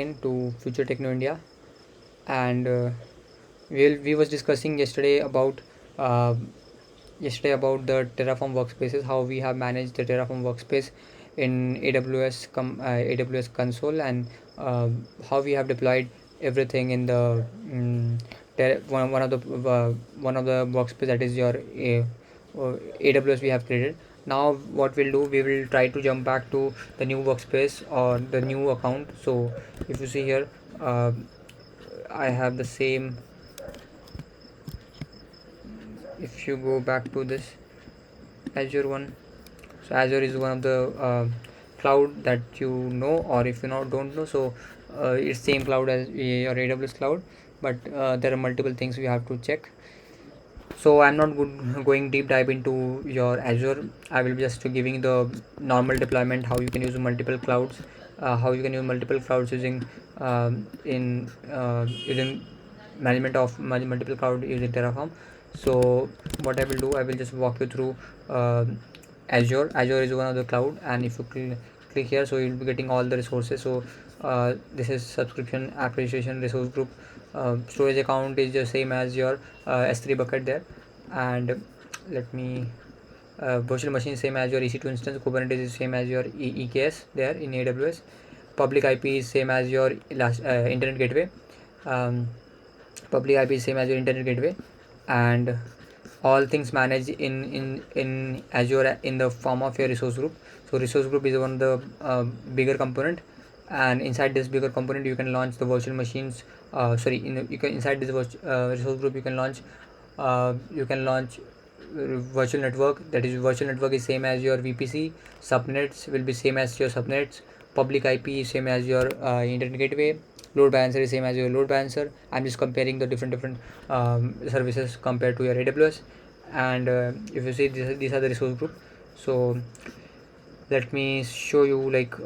To Future Techno India, and we was discussing uh, yesterday about the Terraform workspaces, how we have managed the Terraform workspace in AWS console, and how we have deployed everything in the one of the workspace, that is your AWS we have created. Now what we'll do, we will try to jump back to the new workspace or the new account. So if you see here, uh, I have the same. If you go back to this Azure one, so Azure is one of the cloud that you know, or if you don't know, so it's same cloud as your AWS cloud, but there are multiple things we have to check. So I'm not going deep dive into your Azure. I will be just giving the normal deployment, how you can use multiple clouds, using using management of multiple cloud using Terraform. So what I will do, I will just walk you through uh, Azure is one of the cloud, and if you click here, so you'll be getting all the resources. So this is subscription, app registration, resource group. Storage account is the same as your S3 bucket there, and let me virtual machine same as your EC2 instance. Kubernetes is same as your EKS there in AWS. Public IP is same as your internet gateway. um, Public IP is same as your internet gateway, and all things managed in Azure in the form of your resource group. So resource group is one of the bigger component, and inside this bigger component you can launch the virtual machines. You can, inside this resource group, you can launch virtual network. That is, virtual network is same as your VPC. Subnets will be same as your subnets. Public IP is same as your internet gateway. Load balancer is same as your load balancer. I'm just comparing the different services compared to your AWS. And if you see, these are the resource group. So let me show you, like,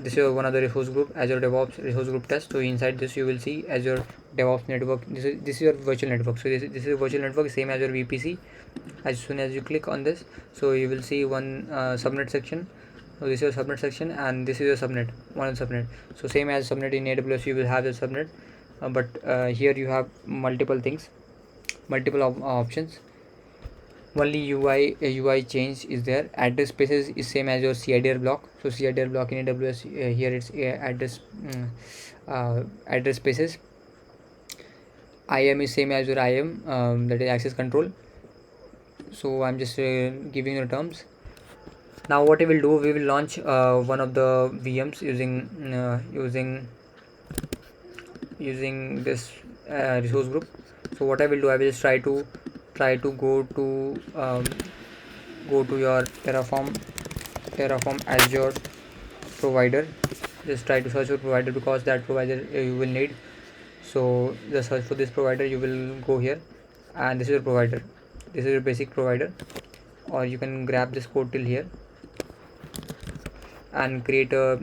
this is one of the resource group, Azure DevOps resource group test. So inside this you will see Azure DevOps network. This is your virtual network. So this is a virtual network, same as your VPC. As soon as you click on this, so you will see one subnet section. So this is your subnet section, and this is your subnet, one of the subnet. So same as subnet in AWS, you will have the subnet, but here you have multiple things, multiple options. Only UI change is there. Address spaces is same as your CIDR block. So CIDR block in AWS, here it's address spaces. IAM is same as your IAM, that is access control. So I'm just giving you the terms. Now what we will do, we will launch one of the VMs using this resource group. So what I will do, I will just try to go to your Terraform Azure provider. Just try to search for provider, because that provider you will need. So just search for this provider, you will go here, and this is your provider. This is your basic provider, or you can grab this code till here and create a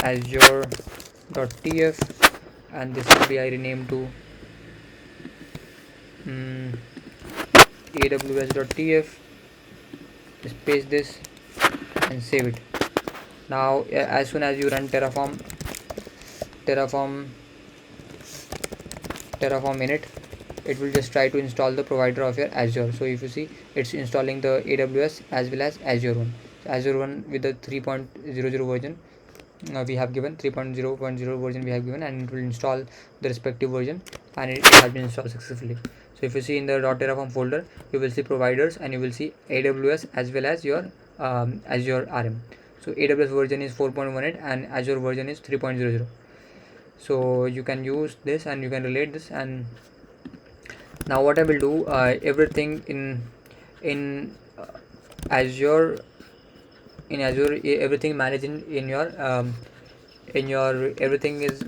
azure.tf, and this will be I renamed to aws.tf. Just paste this and save it. Now as soon as you run terraform init, it will just try to install the provider of your Azure. So if you see, it's installing the AWS as well as Azure one. Azure one with the 3.00 version we have given, 3.0.0 version we have given, and it will install the respective version, and it has been installed successfully. So if you see in the .terraform folder, you will see providers, and you will see AWS as well as your Azure RM. So AWS version is 4.18 and Azure version is 3.00. So you can use this and you can relate this. And now what I will do, everything in Azure everything managed in your everything is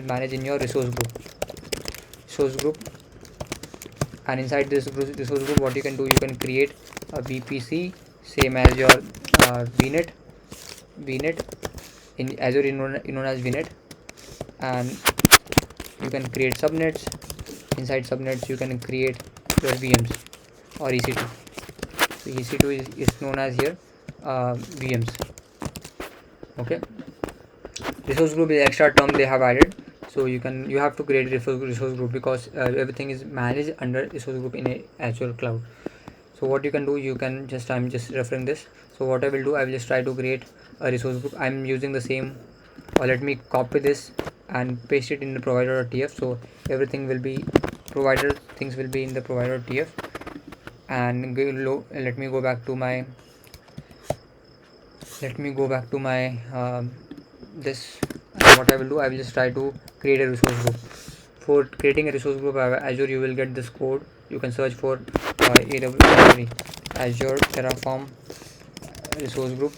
managed in your resource group. And inside this resource group, what you can do, you can create a VPC same as your VNet in Azure is known as VNet, and you can create subnets. Inside subnets you can create your VMs or EC2. So EC2 is known as here VMs. Okay, resource group is extra term they have added. So you have to create resource group because everything is managed under resource group in a Azure cloud. So what you can do, you can just, I'm just referring this. So what I will do, I will just try to create a resource group. I'm using the same, or let me copy this and paste it in the provider.tf. So everything will be provider, things will be in the provider.tf. And let me go back to my this. And what I will do, I will just try to create a resource group. For creating a resource group Azure, you will get this code. You can search for Azure Terraform resource group.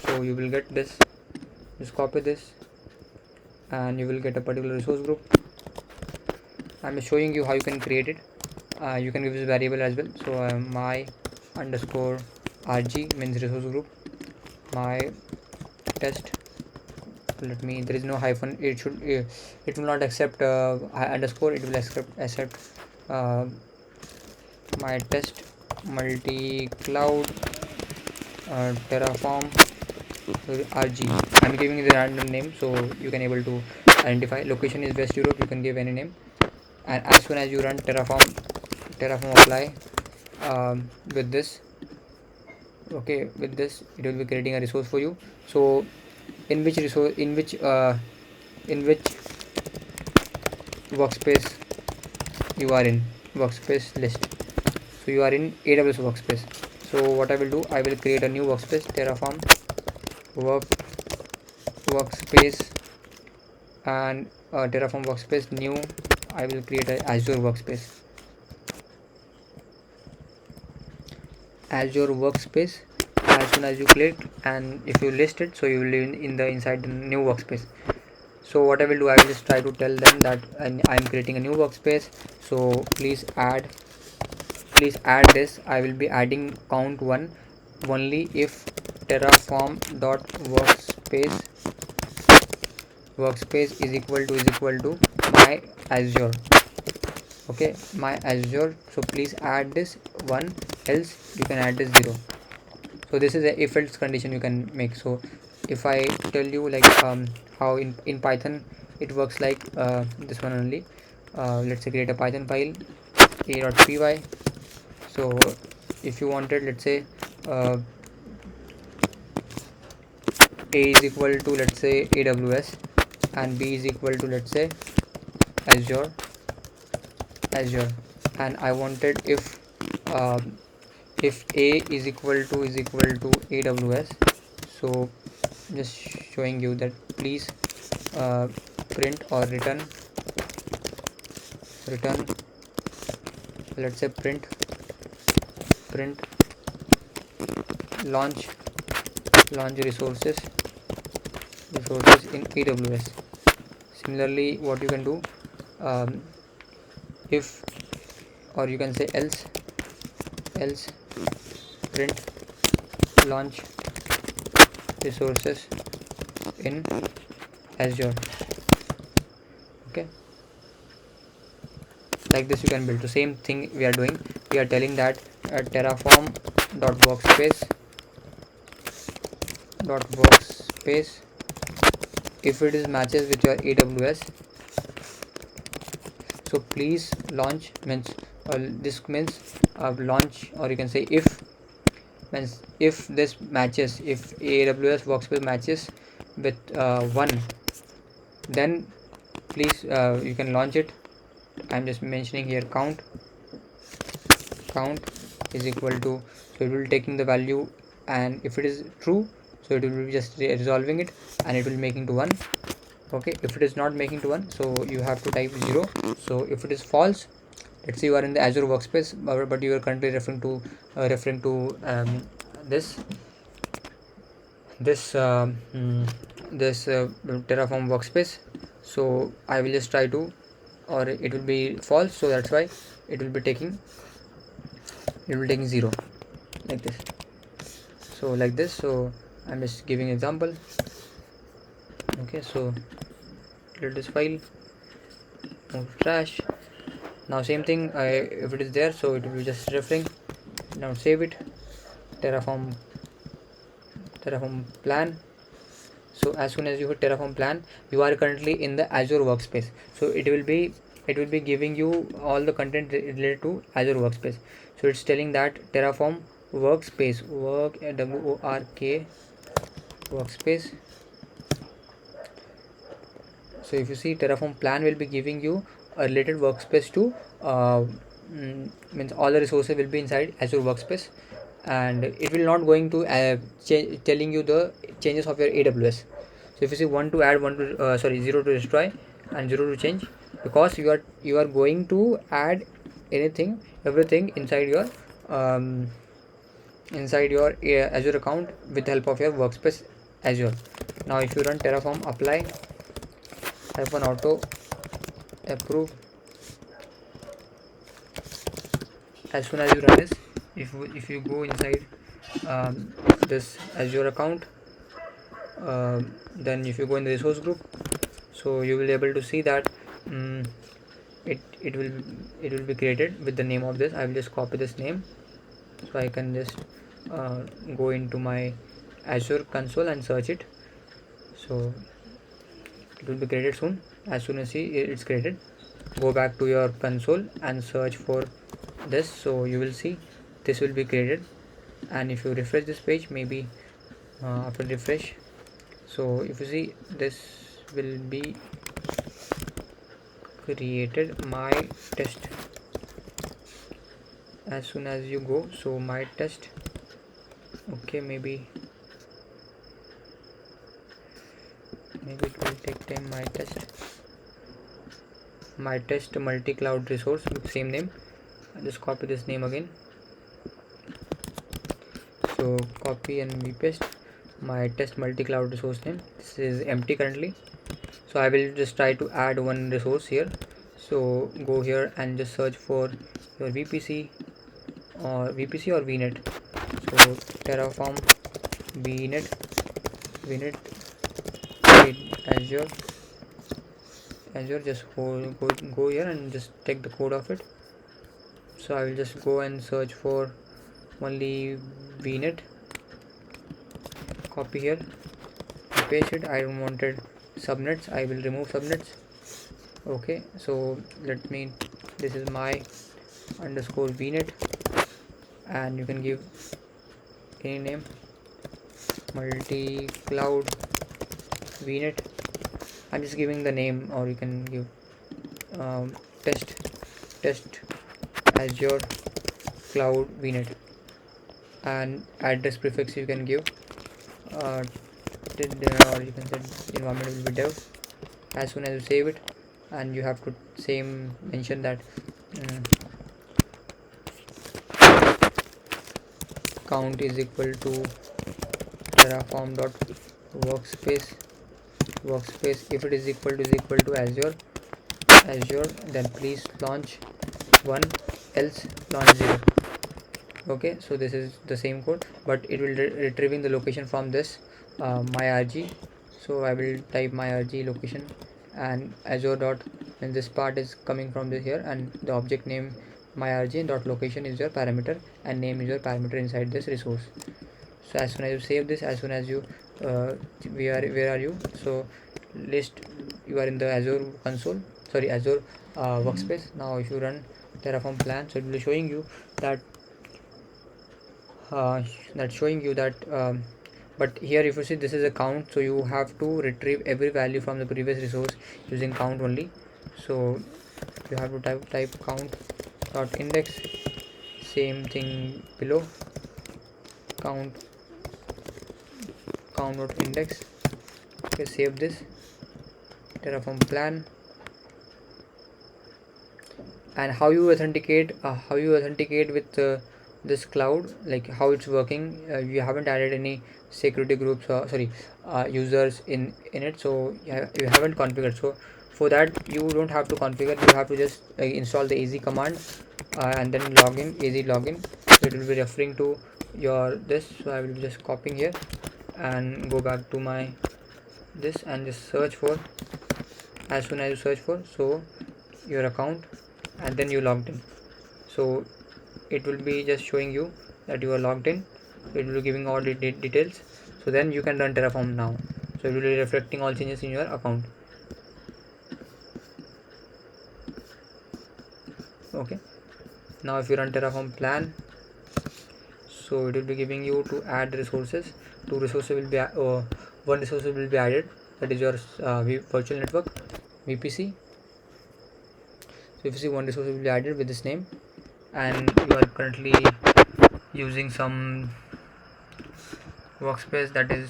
So you will get this. Just copy this and you will get a particular resource group. I'm showing you how you can create it. You can give this variable as well. So my underscore rg means resource group. My test, there is no hyphen, it will not accept underscore, it will accept my test multi cloud Terraform rg. I'm giving the random name so you can able to identify. Location is West Europe, you can give any name. And as soon as you run Terraform apply with this, okay, with this it will be creating a resource for you. So in which workspace you are in, workspace list. So you are in AWS workspace. So what I will do, I will create a new workspace, Terraform workspace, and Terraform workspace new. I will create a Azure workspace. Azure workspace. As soon as you click and if you list it, so you will be in the inside the new workspace. So what I will do, I will just try to tell them that I am creating a new workspace. So please add this. I will be adding count 1 only if terraform dot workspace is equal to my Azure. Okay, my Azure. So please add this 1, else you can add this 0. So this is a if else condition you can make. So if I tell you like how in Python it works, like this one only. Let's say create a Python file a.py. So if you wanted, let's say a is equal to, let's say, AWS, and b is equal to, let's say, Azure, and I wanted if a is equal to AWS. So just showing you that please print or return, let's say print launch resources in AWS. Similarly, what you can do, if, or you can say else print launch resources in Azure. Okay, like this you can build. The same thing we are doing. We are telling that terraform dot workspace if it is matches with your AWS, so please launch means this means launch, or you can say if means if this matches, if AWS workspace matches with 1, then please you can launch it. I'm just mentioning here count is equal to, so it will taking the value, and if it is true, so it will be just resolving it and it will making to 1. Okay, if it is not making to 1, so you have to type 0. So if it is false, let's say you are in the Azure workspace, but you are currently referring to this Terraform workspace. So I will just try to, or it will be false, so that's why it will be taking 0, like this. So like this. So I'm just giving example. Okay, so let this file move to trash. Now same thing, if it is there, so it will be just referring. Now save it, terraform plan. So as soon as you hit Terraform plan, you are currently in the Azure workspace. So it will be giving you all the content related to Azure workspace. So it's telling that Terraform workspace, WORK workspace. So if you see, Terraform plan will be giving you a related workspace to means all the resources will be inside Azure workspace, and it will not going to telling you the changes of your AWS. So if you see, one to add, one to zero to destroy, and zero to change, because you are going to add everything um, inside your Azure account with the help of your workspace Azure. Now if you run Terraform apply -auto approve, as soon as you run this, if you go inside this Azure account, then if you go in the resource group, so you will be able to see that um, it will be created with the name of this. I will just copy this name, so I can just go into my Azure console and search it. So it will be created soon. As soon as it's created, go back to your console and search for this. So you will see this will be created, and if you refresh this page, maybe after refresh, so if you see, this will be created my test. As soon as you go, so my test, okay, maybe it will take time. My test multi-cloud resource with same name. I'll just copy this name again, so copy and we paste my test multi-cloud resource name. This is empty currently, so I will just try to add one resource here. So go here and just search for your VPC or VNet. So Terraform VNet Azure, just go here and just take the code of it. So I will just go and search for only VNet, copy here, paste it. I don't wanted subnets, I will remove subnets. Okay, so this is my underscore VNet, and you can give any name, multi-cloud VNet. I'm just giving the name, or you can give test Azure cloud VNet, and address prefix you can give or you can say environment will be dev. As soon as you save it, and you have to mention that count is equal to terraform dot workspace. If it is equal to Azure, then please launch 1, else launch 0. Okay, so this is the same code, but it will retrieving the location from this 𝐼RG. So I will type 𝐼RG location, and Azure dot, and this part is coming from this here, and the object name 𝐼RG dot location is your parameter, and name is your parameter inside this resource. So as soon as you save this, as soon as you where are you? So list, you are in the Azure console, Azure workspace. Now if you run Terraform plan, so it will be showing you that but here if you see, this is a count, so you have to retrieve every value from the previous resource using count only. So you have to type count dot index, same thing below, count dot index. Okay, save this Terraform plan. And how you authenticate with this cloud, like how it's working. You haven't added any security groups or users in it, so you haven't configured. So for that, you don't have to configure, you have to just install the easy command and then easy login. So it will be referring to your this. So I will be just copying here and go back to my this and just search for. As soon as you search for, so your account, and then you logged in, so it will be just showing you that you are logged in. It will be giving all the details, so then you can run Terraform now. So it will be reflecting all changes in your account. Okay, now if you run Terraform plan, so it will be giving you to add resources. Two resources will be one resource will be added, that is your virtual network VPC. So if you see, one resource will be added with this name, and you are currently using some workspace, that is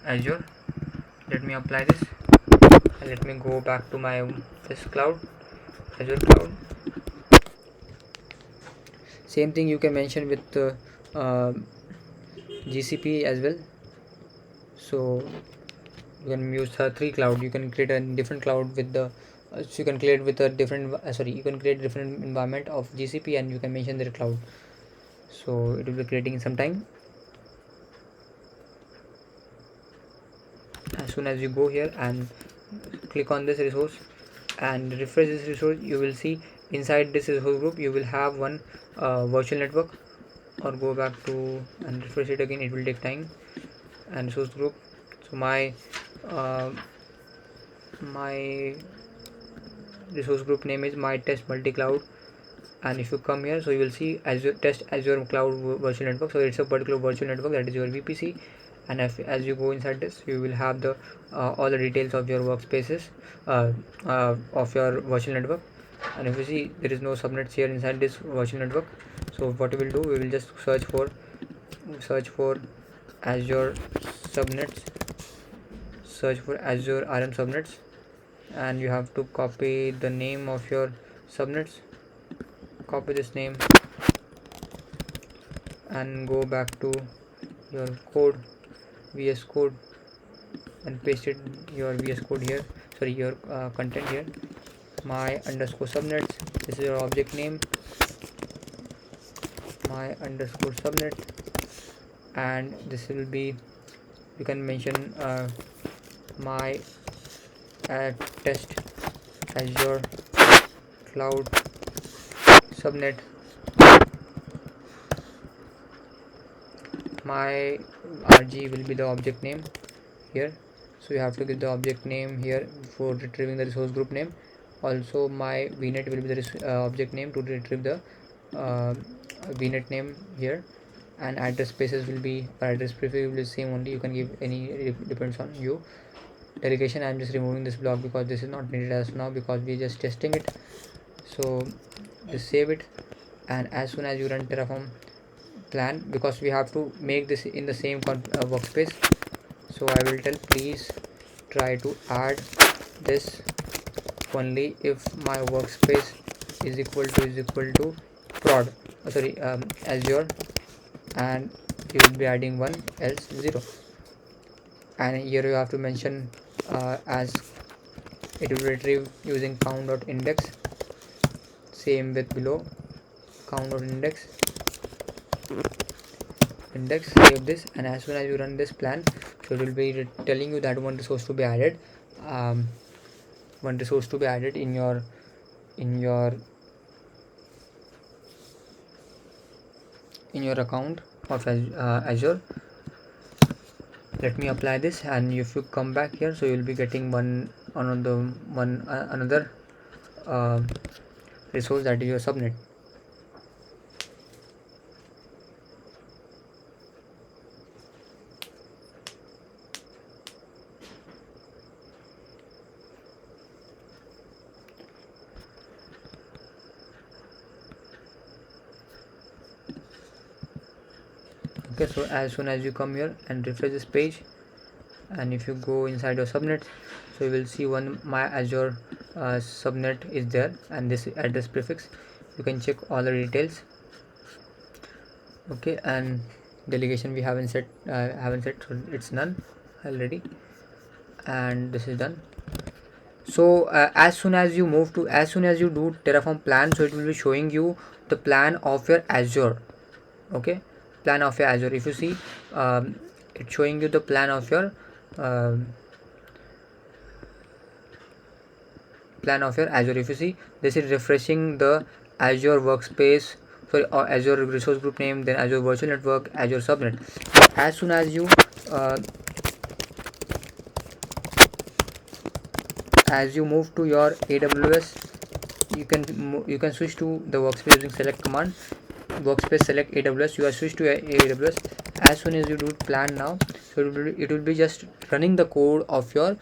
Azure. Let me apply this and let me go back to my this cloud, Azure cloud. Same thing you can mention with GCP as well. So you can use 3 cloud. You can create a different cloud with the so you can create with a different you can create different environment of GCP, and you can mention their cloud. So it will be creating in some time. As soon as you go here and click on this resource and refresh this resource, you will see inside this resource group you will have one virtual network. Or go back to and refresh it again, it will take time. And resource group, so my resource group name is my test multi-cloud. And if you come here, so you will see Azure test Azure cloud virtual network. So it's a particular virtual network, that is your VPC. And as you go inside this, you will have the all the details of your workspaces of your virtual network. And if you see, there is no subnets here inside this virtual network. So what we will do, we will just search for Azure subnets, search for Azure RM subnets, and you have to copy the name of your subnets. Copy this name and go back to your code, VS code, and paste it your VS code here, sorry, your content here, my underscore subnets. This is your object name, my underscore subnet, and this will be, you can mention my test Azure cloud subnet. My RG will be the object name here, so you have to give the object name here for retrieving the resource group name. Also my VNet will be the object name to retrieve the VNet name here. And address spaces will be, address prefix will be same only, you can give any, it depends on you. Delegation, I am just removing this block because this is not needed as now, because we are just testing it. So just save it, and as soon as you run Terraform plan, because we have to make this in the same workspace, so I will tell, please try to add this only if my workspace is equal to prod Azure, and you will be adding 1, else 0. And here you have to mention as it will retrieve using count.index. Same with below, count.index. Save this, and as soon as you run this plan, so it will be telling you that one resource to be added, in your account of Azure. Let me apply this, and if you come back here, so you will be getting another resource, that is your subnet. Okay, so as soon as you come here and refresh this page, and if you go inside your subnet, so you will see one my Azure subnet is there, and this address prefix, you can check all the details. Okay, and delegation we haven't set, so it's none already, and this is done. So as soon as you do Terraform plan, so it will be showing you the plan of your Azure. Okay, plan of your Azure. If you see, it's showing you the plan of your Azure. If you see, this is refreshing the Azure workspace, sorry, or Azure resource group name, then Azure virtual network, Azure subnet. As soon as you as you move to your AWS, you can switch to the workspace using select command. Workspace select AWS, you are switched to AWS. As soon as you do plan now, so it will be just running the code of your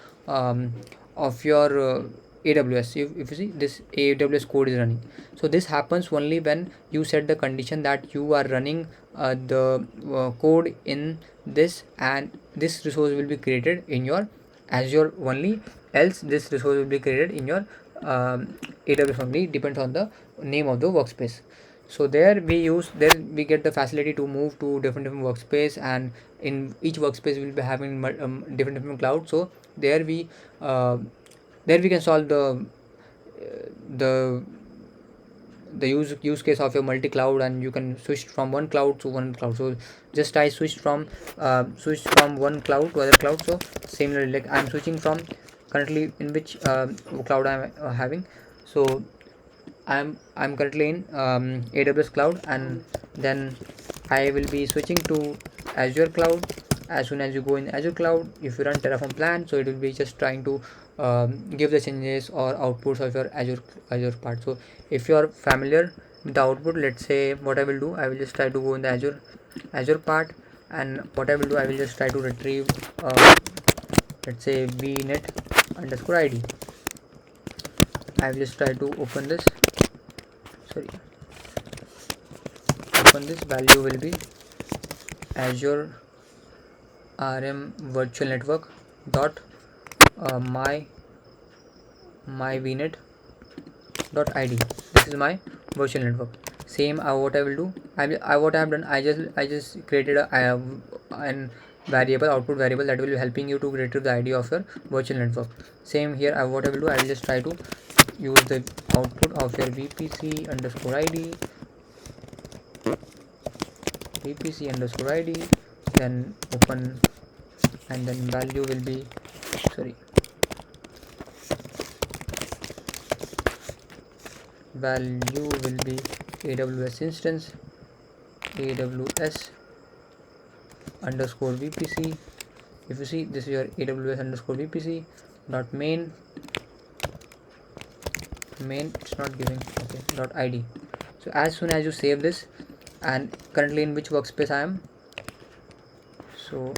AWS. If you see, this AWS code is running. So this happens only when you set the condition that you are running the code in this, and this resource will be created in your Azure only, else this resource will be created in your AWS only, depends on the name of the workspace. So there we get the facility to move to different workspace, and in each workspace we will be having different clouds. So there we can solve the the use case of your multi-cloud, and you can switch from one cloud to one cloud. So just I switched from one cloud to other cloud. So similarly, like I'm switching from currently in which cloud I'm having. So I'm currently in AWS cloud, and then I will be switching to Azure cloud. As soon as you go in Azure cloud, if you run Terraform plan, so it will be just trying to give the changes or outputs of your Azure part. So if you are familiar with the output, let's say what I will do, I will just try to go in the Azure part, and what I will do, I will just try to retrieve let's say vnet underscore id. I will just try to open this. Open this. Value will be Azure RM virtual network dot my vnet dot id. This is my virtual network. Same what I will do, what I have done, I just created an variable, output variable, that will be helping you to retrieve the id of your virtual network. Same here, what I will do, I will just try to use the output of your vpc underscore id, then open, and then value will be AWS instance, AWS underscore vpc. If you see, this is your AWS underscore vpc dot main, it's not giving, okay, dot id. So as soon as you save this, and currently in which workspace I am, so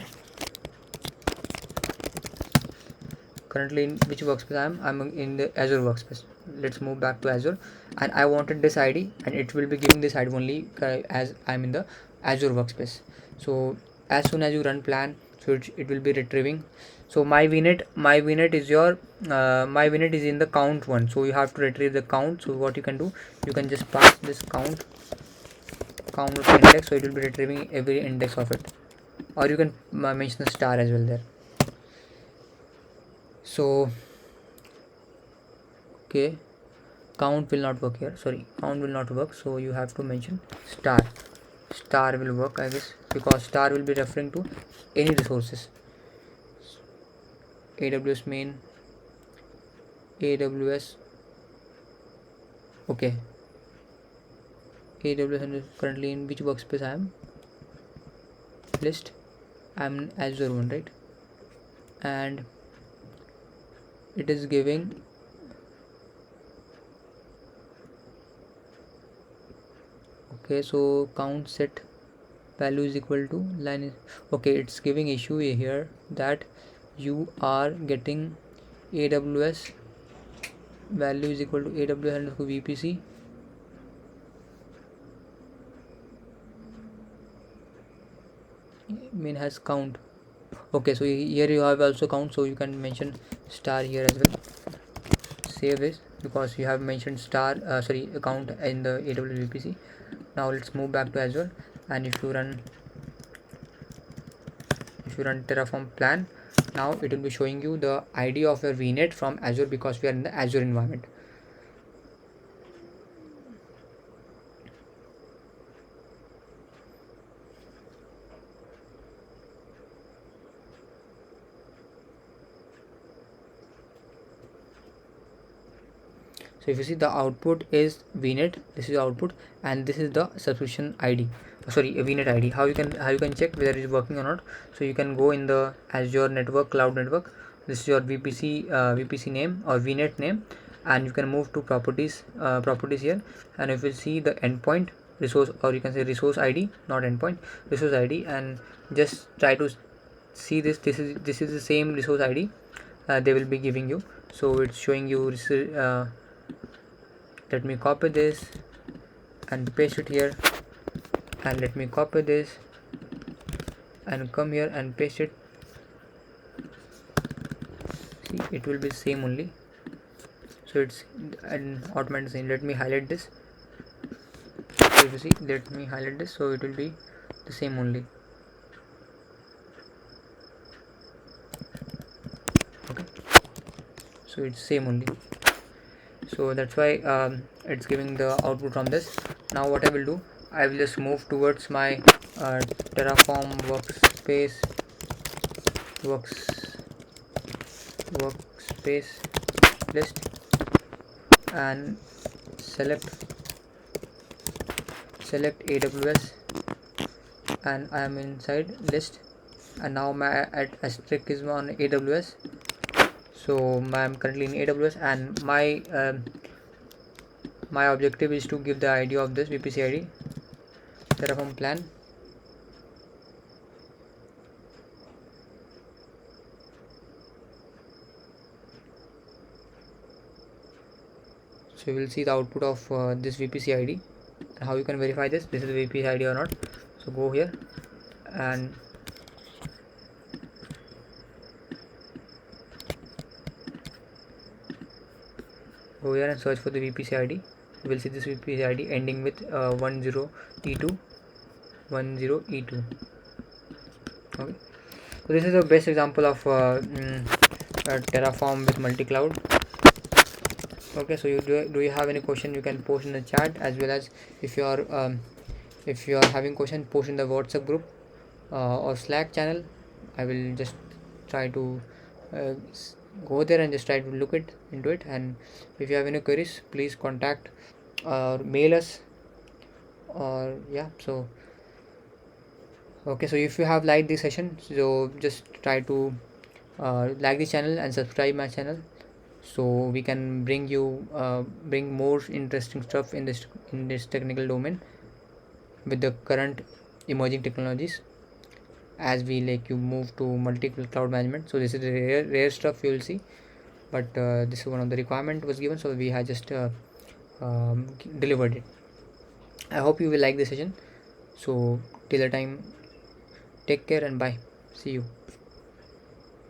currently in which workspace I'm in the Azure workspace. Let's move back to Azure, and I wanted this ID, and it will be giving this ID only as I'm in the Azure workspace. So as soon as you run plan, so it will be retrieving. So my vnet is your my vnet is in the count one, so you have to retrieve the count. So what you can do, you can just pass this count to index, so it will be retrieving every index of it, or you can mention the star as well there. So okay, count will not work here, count will not work, so you have to mention star will work, I guess, because star will be referring to any resources. AWS main, AWS, okay, AWS, and currently in which workspace I am, list, I'm in Azure one, right? And it is giving okay, so count set value is equal to line is okay. It's giving issue here that you are getting AWS value is equal to AWS underscore vpc main has count. Okay, so here you have also count, so you can mention star here as well. Save this, because you have mentioned star count in the AWS vpc. Now let's move back to Azure, and if you run Terraform plan, now it will be showing you the ID of your vnet from Azure, because we are in the Azure environment. So if you see, the output is vnet, this is output, and this is the subscription ID, vnet ID. How you can check whether it is working or not? So you can go in the Azure network, cloud network, this is your VPC name or VNet name, and you can move to properties here, and if you see the endpoint resource, or you can say resource ID, not endpoint, resource ID, and just try to see this is the same resource ID they will be giving you. So it's showing you let me copy this and paste it here, and let me copy this and come here and paste it. See, it will be same only, so it's an automatic thing. Let me highlight this. So if you see, let me highlight this, so it will be the same only. Okay, so it's same only, so that's why it's giving the output from this. Now what I will do, I will just move towards my Terraform workspace list and select AWS, and I am inside list, and now my asterisk is on AWS. So I am currently in AWS, and my objective is to give the ID of this VPC ID, Terraform plan. So you will see the output of this VPC ID. How you can verify this is the VPC ID or not. So go here and search for the VPC ID. You will see this VPC ID ending with 10E2. Okay, so this is the best example of Terraform with multi-cloud. Okay, so do you have any question, you can post in the chat, as well as if you are having question, post in the WhatsApp group or Slack channel. I will just try to go there and just try to look into it, and if you have any queries, please contact or mail us, or yeah. So okay, so if you have liked this session, so just try to like this channel and subscribe my channel, so we can bring more interesting stuff in this technical domain with the current emerging technologies, as we you move to multiple cloud management. So this is the rare stuff you will see, but this is one of the requirement was given, so we have just delivered it. I hope you will like this session. So till the time, take care and bye. See you.